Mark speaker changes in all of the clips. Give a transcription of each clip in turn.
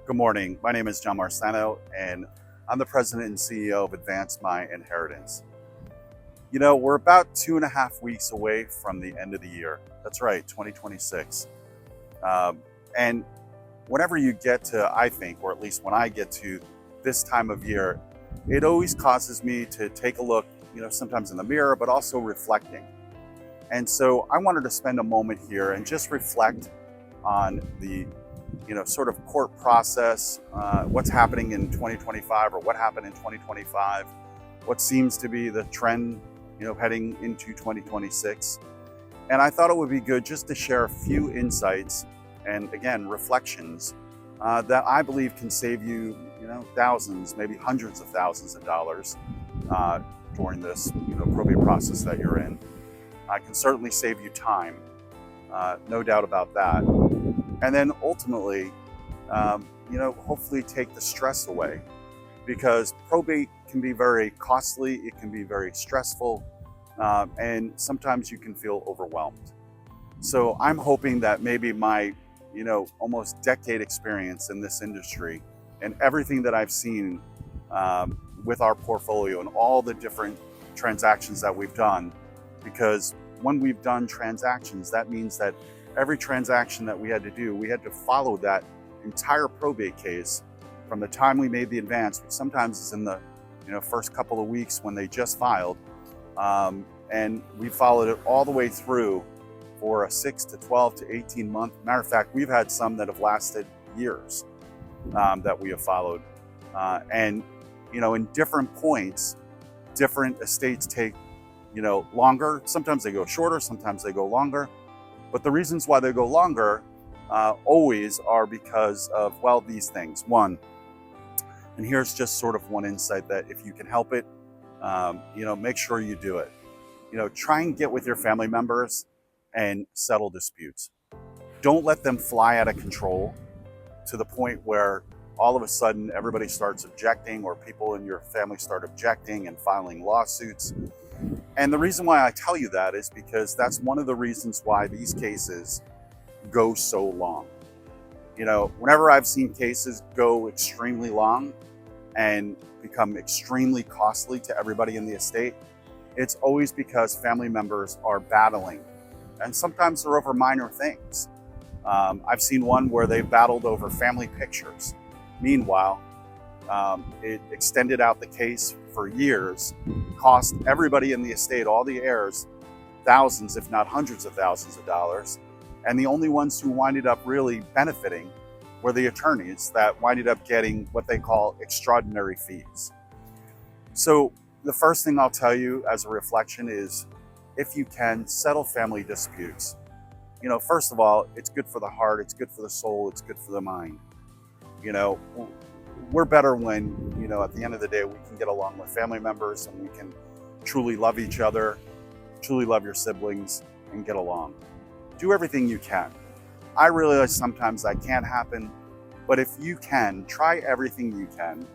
Speaker 1: Good morning. My name is John Marsano, and I'm the president and CEO of Advance My Inheritance. We're about 2.5 weeks away from the end of the year. That's right, 2026. And whenever you get to, I think, or at least when I get to this time of year, it always causes me to take a look, sometimes in the mirror, but also reflecting. And so I wanted to spend a moment here and just reflect on the sort of court process, what's happening in 2025 or what happened in 2025, what seems to be the trend, heading into 2026. And I thought it would be good just to share a few insights and again, reflections that I believe can save you, thousands, maybe hundreds of thousands of dollars during this, probate process that you're in. I can certainly save you time, no doubt about that. And then ultimately, hopefully take the stress away, because probate can be very costly, it can be very stressful, and sometimes you can feel overwhelmed. So I'm hoping that maybe my, almost decade experience in this industry and everything that I've seen with our portfolio and all the different transactions that we've done, because when we've done transactions, that means that every transaction that we had to do, we had to follow that entire probate case from the time we made the advance, which sometimes is in the first couple of weeks when they just filed, and we followed it all the way through for a 6 to 12 to 18 month. Matter of fact, we've had some that have lasted years that we have followed, and in different points, different estates take longer. Sometimes they go shorter, sometimes they go longer. But the reasons why they go longer always are because of, well, these things. One, and here's just sort of one insight, that if you can help it, make sure you do it. Try and get with your family members and settle disputes. Don't let them fly out of control to the point where all of a sudden everybody starts objecting, or people in your family start objecting and filing lawsuits. And the reason why I tell you that is because that's one of the reasons why these cases go so long. Whenever I've seen cases go extremely long and become extremely costly to everybody in the estate, it's always because family members are battling. And sometimes they're over minor things. I've seen one where they've battled over family pictures. Meanwhile, it extended out the case for years, cost everybody in the estate, all the heirs, thousands, if not hundreds of thousands of dollars. And the only ones who winded up really benefiting were the attorneys that winded up getting what they call extraordinary fees. So the first thing I'll tell you as a reflection is, if you can, settle family disputes. First of all, it's good for the heart, it's good for the soul, it's good for the mind. We're better when, at the end of the day, we can get along with family members and we can truly love each other, truly love your siblings, and get along. Do everything you can. I realize sometimes that can't happen, but if you can, try everything you can.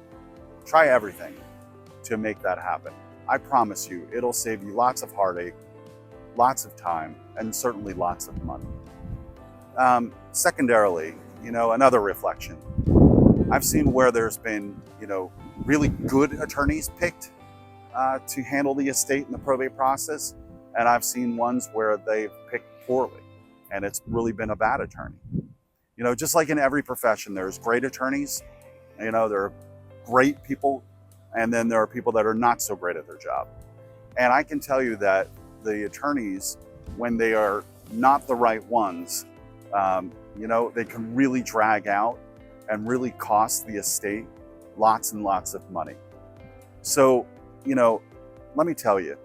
Speaker 1: Try everything to make that happen. I promise you, it'll save you lots of heartache, lots of time, and certainly lots of money. Secondarily, another reflection. I've seen where there's been, really good attorneys picked to handle the estate and the probate process, and I've seen ones where they've picked poorly, and it's really been a bad attorney. Just like in every profession, there's great attorneys, there are great people, and then there are people that are not so great at their job. And I can tell you that the attorneys, when they are not the right ones, they can really drag out and really cost the estate lots and lots of money. So, let me tell you,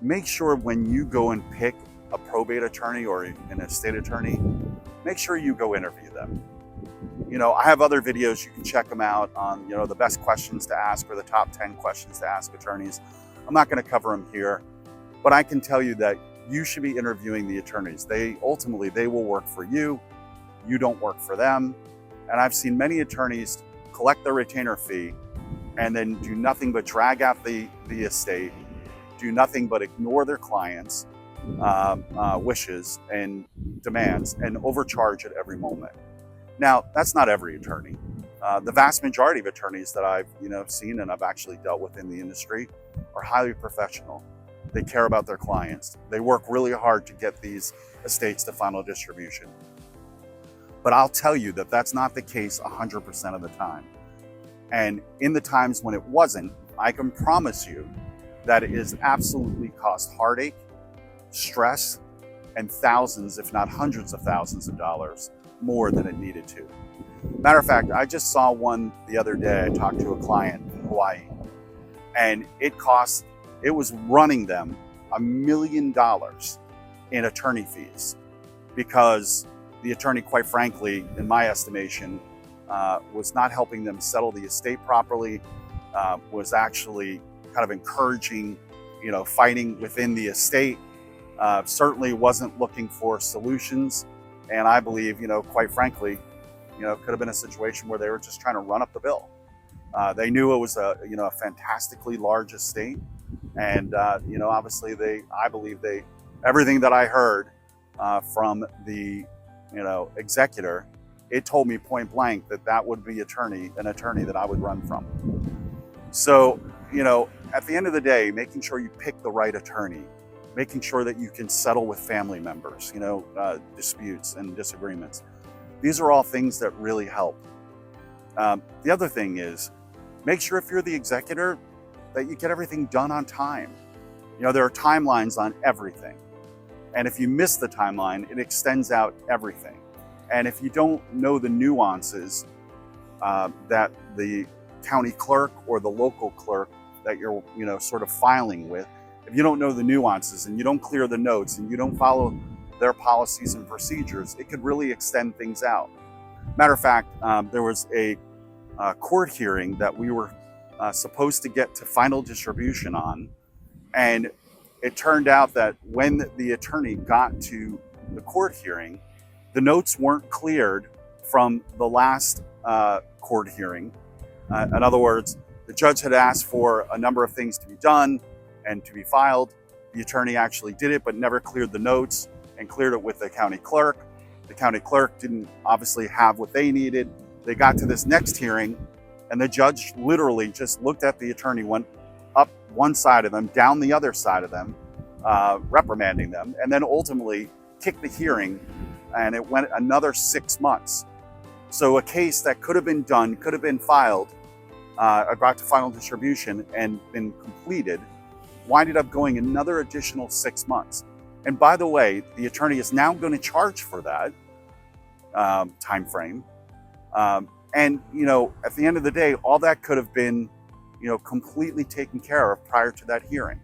Speaker 1: make sure when you go and pick a probate attorney or an estate attorney, make sure you go interview them. I have other videos, you can check them out on, the best questions to ask or the top 10 questions to ask attorneys. I'm not going to cover them here, but I can tell you that you should be interviewing the attorneys. They will work for you. You don't work for them. And I've seen many attorneys collect their retainer fee and then do nothing but drag out the estate, do nothing but ignore their clients' wishes and demands, and overcharge at every moment. Now, that's not every attorney. The vast majority of attorneys that I've seen and I've actually dealt with in the industry are highly professional. They care about their clients. They work really hard to get these estates to final distribution. But I'll tell you that that's not the case 100% of the time. And in the times when it wasn't, I can promise you that it has absolutely caused heartache, stress, and thousands, if not hundreds of thousands of dollars more than it needed to. Matter of fact, I just saw one the other day. I talked to a client in Hawaii, and it was running them $1 million in attorney fees because the attorney, quite frankly, in my estimation, was not helping them settle the estate properly, was actually kind of encouraging, fighting within the estate, certainly wasn't looking for solutions. And I believe, quite frankly, it could have been a situation where they were just trying to run up the bill. They knew it was a fantastically large estate. And, obviously I believe everything that I heard from the, executor, it told me point blank that would be an attorney that I would run from. So, at the end of the day, making sure you pick the right attorney, making sure that you can settle with family members, disputes and disagreements. These are all things that really help. The other thing is, make sure if you're the executor that you get everything done on time. There are timelines on everything. And if you miss the timeline, it extends out everything. And if you don't know the nuances that the county clerk or the local clerk that you're, sort of filing with, if you don't know the nuances and you don't clear the notes and you don't follow their policies and procedures, it could really extend things out. Matter of fact, there was a court hearing that we were supposed to get to final distribution on, and it turned out that when the attorney got to the court hearing, the notes weren't cleared from the last court hearing. In other words, the judge had asked for a number of things to be done and to be filed. The attorney actually did it, but never cleared the notes and cleared it with the county clerk. The county clerk didn't obviously have what they needed. They got to this next hearing, and the judge literally just looked at the attorney, went up one side of them, down the other side of them, reprimanding them, and then ultimately kicked the hearing, and it went another 6 months. So a case that could have been done, could have been filed, got to final distribution and been completed, winded up going another additional 6 months. And by the way, the attorney is now going to charge for that time frame. And at the end of the day, all that could have been, completely taken care of prior to that hearing.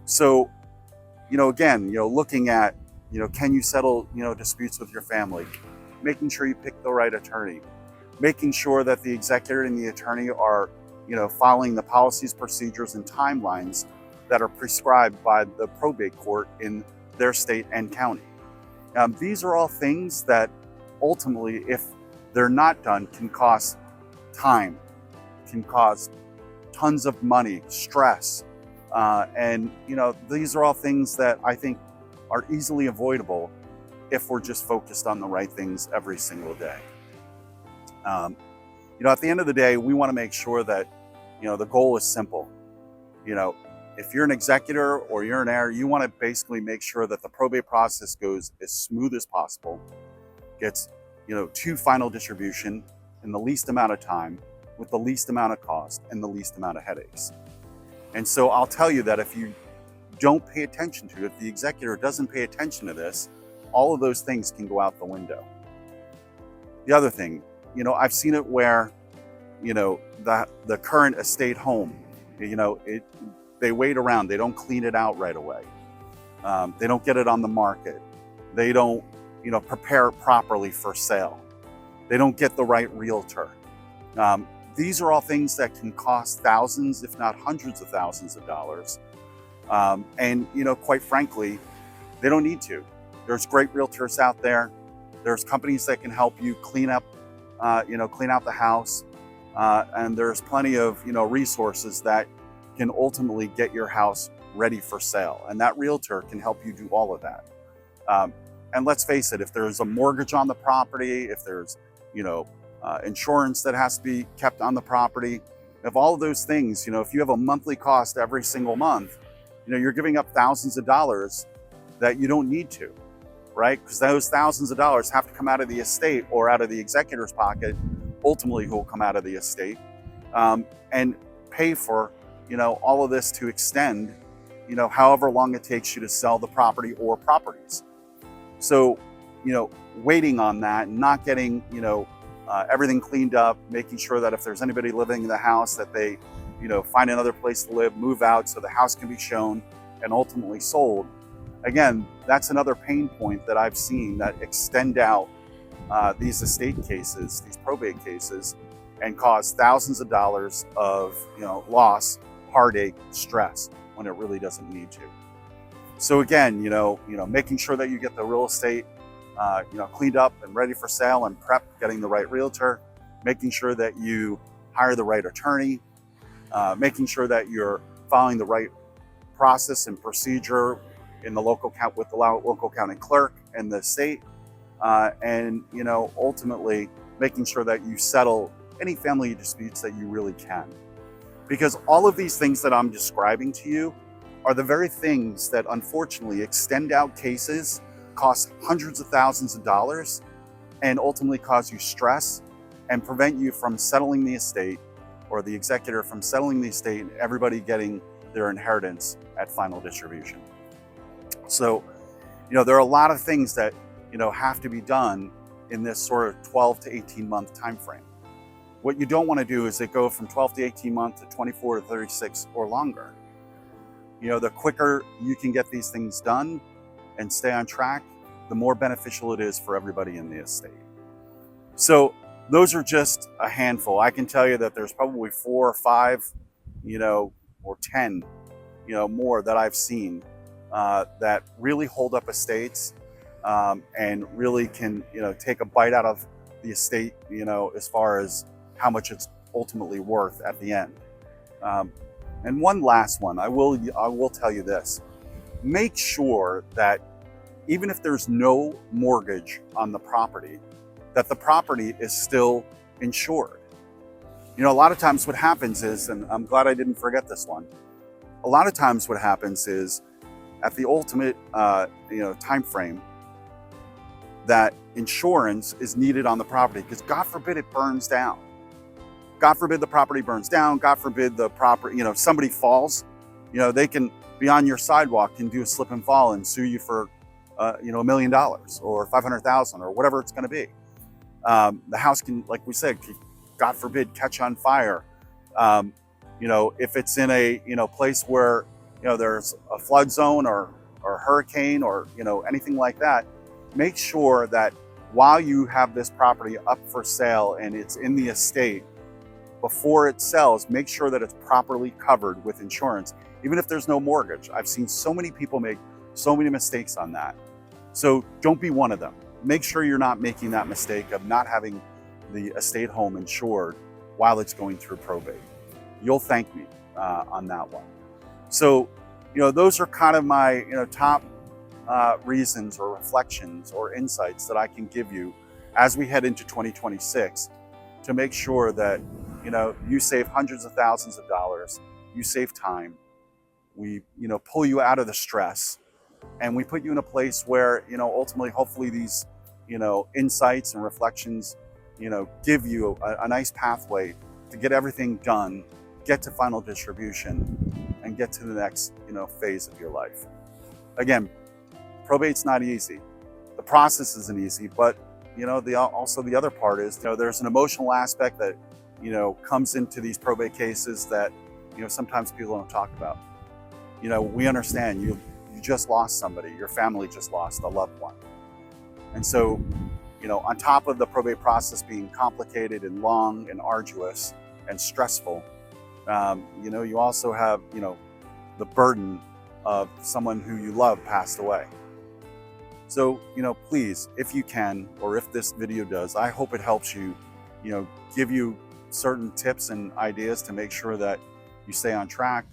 Speaker 1: So, again, looking at, can you settle, disputes with your family, making sure you pick the right attorney, making sure that the executor and the attorney are, following the policies, procedures, and timelines that are prescribed by the probate court in their state and county. These are all things that ultimately, if they're not done, can cost time, can cause tons of money, stress. And these are all things that I think are easily avoidable if we're just focused on the right things every single day. At the end of the day, we want to make sure that, the goal is simple. If you're an executor or you're an heir, you want to basically make sure that the probate process goes as smooth as possible, gets, to final distribution in the least amount of time, with the least amount of cost and the least amount of headaches. And so I'll tell you that if you don't pay attention to it, if the executor doesn't pay attention to this, all of those things can go out the window. The other thing, I've seen it where, the current estate home, they wait around, they don't clean it out right away. They don't get it on the market. They don't, prepare it properly for sale. They don't get the right realtor. These are all things that can cost thousands, if not hundreds of thousands of dollars. And, quite frankly, they don't need to. There's great realtors out there. There's companies that can help you clean up, clean out the house. And there's plenty of, resources that can ultimately get your house ready for sale. And that realtor can help you do all of that. And let's face it, if there's a mortgage on the property, if there's, insurance that has to be kept on the property. If all of those things, if you have a monthly cost every single month, you're giving up thousands of dollars that you don't need to, right? Because those thousands of dollars have to come out of the estate or out of the executor's pocket, ultimately who will come out of the estate, and pay for, all of this to extend, however long it takes you to sell the property or properties. So, waiting on that, not getting, everything cleaned up, making sure that if there's anybody living in the house that they, find another place to live, move out so the house can be shown and ultimately sold. Again, that's another pain point that I've seen that extend out these estate cases, these probate cases, and cause thousands of dollars of loss, heartache, stress when it really doesn't need to. So again, making sure that you get the real estate cleaned up and ready for sale and prep, getting the right realtor, making sure that you hire the right attorney, making sure that you're following the right process and procedure in the local with the local county clerk and the state, and ultimately making sure that you settle any family disputes that you really can. Because all of these things that I'm describing to you are the very things that unfortunately extend out cases, cost hundreds of thousands of dollars, and ultimately cause you stress and prevent you from settling the estate, or the executor from settling the estate and everybody getting their inheritance at final distribution. So, there are a lot of things that, have to be done in this sort of 12 to 18 month time frame. What you don't want to do is it go from 12 to 18 months to 24 to 36 or longer. The quicker you can get these things done and stay on track, the more beneficial it is for everybody in the estate. So those are just a handful. I can tell you that there's probably 4 or 5, or 10, more that I've seen that really hold up estates and really can, take a bite out of the estate, as far as how much it's ultimately worth at the end. And one last one, I will tell you this: make sure that even if there's no mortgage on the property, that the property is still insured. A lot of times what happens is, and I'm glad I didn't forget this one, a lot of times what happens is at the ultimate time frame that insurance is needed on the property, because God forbid it burns down. God forbid the property burns down. God forbid the property, somebody falls, they can be on your sidewalk and do a slip and fall and sue you for, $1 million or 500,000 or whatever it's going to be. The house can, like we said, God forbid, catch on fire. If it's in a, place where, there's a flood zone or hurricane or, anything like that, make sure that while you have this property up for sale and it's in the estate, before it sells, make sure that it's properly covered with insurance, even if there's no mortgage. I've seen so many people make so many mistakes on that. So don't be one of them. Make sure you're not making that mistake of not having the estate home insured while it's going through probate. You'll thank me on that one. So, those are kind of my, top reasons or reflections or insights that I can give you as we head into 2026 to make sure that you save hundreds of thousands of dollars, you save time, we pull you out of the stress, and we put you in a place where ultimately, hopefully, these insights and reflections give you a nice pathway to get everything done, get to final distribution, and get to the next phase of your life. Again, probate's not easy. The process isn't easy, but also the other part is there's an emotional aspect that comes into these probate cases that sometimes people don't talk about. We understand you just lost somebody, your family just lost a loved one, and so on top of the probate process being complicated and long and arduous and stressful, you also have the burden of someone who you love passed away. So please, if you can, or if this video does, I hope it helps you, give you certain tips and ideas to make sure that you stay on track.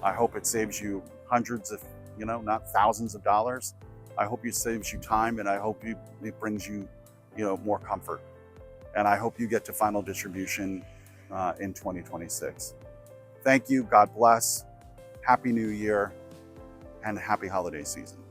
Speaker 1: I hope it saves you hundreds of, not thousands of dollars. I hope it saves you time, and I hope it brings you, more comfort. and I hope you get to final distribution in 2026. Thank you, God bless, Happy New Year, and happy holiday season.